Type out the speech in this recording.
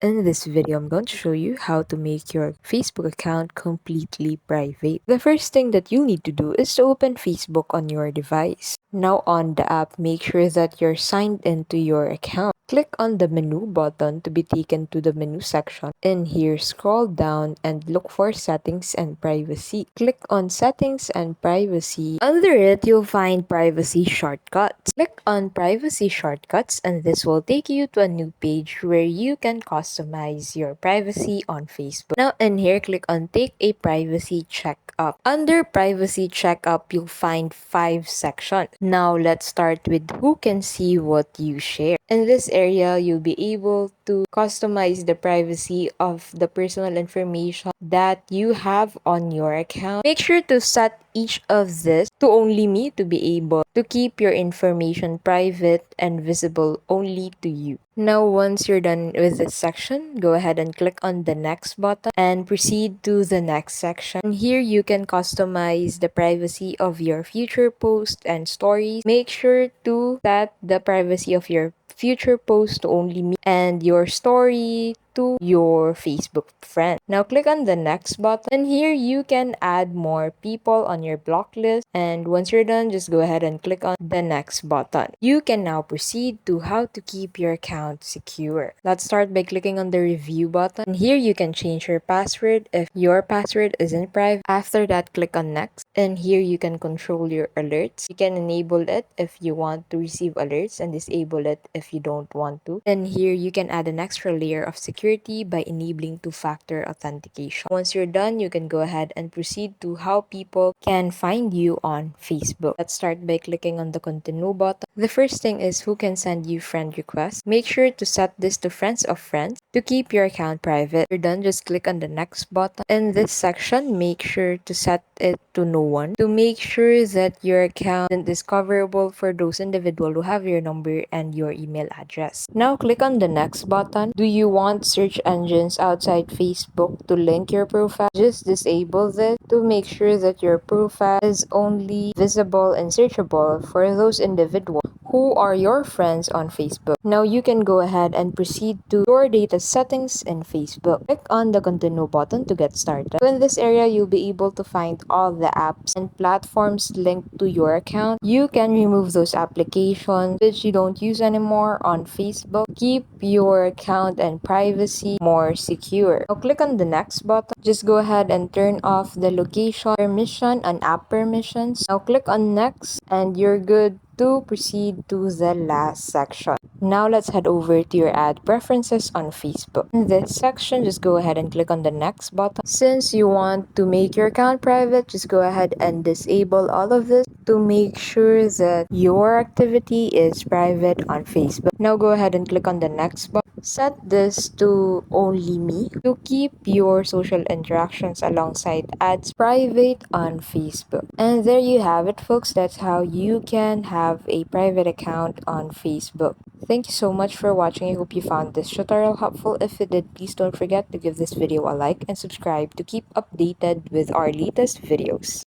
In this video, I'm going to show you how to make your Facebook account completely private. The first thing that you need to do is to open Facebook on your device. Now on the app, make sure that you're signed into your account. Click on the menu button to be taken to the menu section. In here, scroll down and look for settings and privacy. Click on settings and privacy. Under it, you'll find privacy shortcuts. Click on privacy shortcuts and this will take you to a new page where you can customize your privacy on Facebook. Now in here, click on take a privacy checkup. Under privacy checkup, you'll find 5 sections. Now let's start with who can see what you share. In this area, you'll be able to customize the privacy of the personal information that you have on your account. Make sure to set each of this to only me to be able to keep your information private and visible only to you. Now, once you're done with this section, go ahead and click on the next button and proceed to the next section. And here you can customize the privacy of your future posts and stories. Make sure to set the privacy of your future post to only me and your story to your Facebook friend. Now click on the next button and here you can add more people on your block list, and once you're done, just go ahead and click on the next button. You can now proceed to how to keep your account secure. Let's start by clicking on the review button. And here you can change your password if your password isn't private. After that, click on next and here you can control your alerts. You can enable it if you want to receive alerts and disable it if you don't want to. And here you can add an extra layer of security by enabling two-factor authentication. Once you're done, you can go ahead and proceed to how people can find you on Facebook. Let's start by clicking on the continue button. The first thing is who can send you friend requests. Make sure to set this to friends of friends to keep your account private. You're done, just click on the next button. In this section, make sure to set it to no one to make sure that your account isn't discoverable for those individuals who have your number and your email address. Now click on the next button. Do you want search engines outside Facebook to link your profile? Just disable this to make sure that your profile is only visible and searchable for those individuals who are your friends on Facebook. Now you can go ahead and proceed to your data settings in Facebook. Click on the continue button to get started. So in this area, you'll be able to find all the apps and platforms linked to your account. You can remove those applications which you don't use anymore on Facebook. Keep your account and privacy more secure. Now click on the next button. Just go ahead and turn off the location permission and app permissions. Now click on next and you're good to proceed to the last section. Now let's head over to your ad preferences on Facebook. In this section, just go ahead and click on the next button. Since you want to make your account private, just go ahead and disable all of this to make sure that your activity is private on Facebook. Now go ahead and click on the next button. Set this to only me to keep your social interactions alongside ads private on Facebook. And there you have it, folks. That's how you can have a private account on Facebook. Thank you so much for watching. I hope you found this tutorial helpful. If you did, please don't forget to give this video a like and subscribe to keep updated with our latest videos.